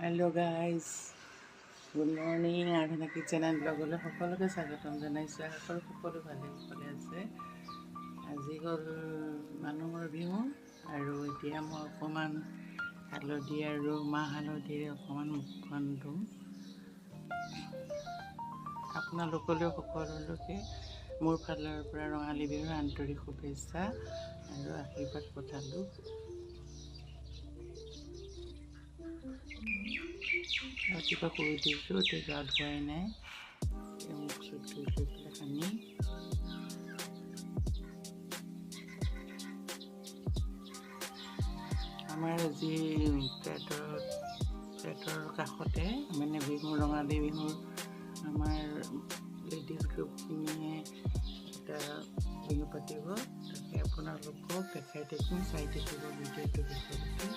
Hello guys good morning Aradhana kitchen and ब्लगলৈ সকলোকে স্বাগতম জনাইছোঁ। আশা কৰোঁ সকলো ভালে কুশলে আছে। আজি হ'ল মানুহৰ বিহু আৰু এতিয়া মই অকণমান হালধি আৰু মাহ হালধিৰে অকণমান মুখখন ধুম। আপোনালোকলৈ সকলোকে মোৰ ফালৰ পৰা ৰঙালী বিহুৰ আন্তৰিক শুভেচ্ছা আৰু আশীৰ্বাদ পঠালোঁ। ৰাতিপুৱা শুই উঠিছোঁ, এতিয়া গা ধোৱাই নাই, মুখ চুখ ধুই লৈ পেলাই সানি আমাৰ আজি পেটৰ কাষতে মানে ৰঙালী বিহুৰ আমাৰ লেডিজ গ্ৰুপখিনিয়ে এটা বিহু পাতিব, তাকে আপোনালোকক দেখাই থাকিম, চাই থাকিব ভিডিঅ'টো শেষলৈকে।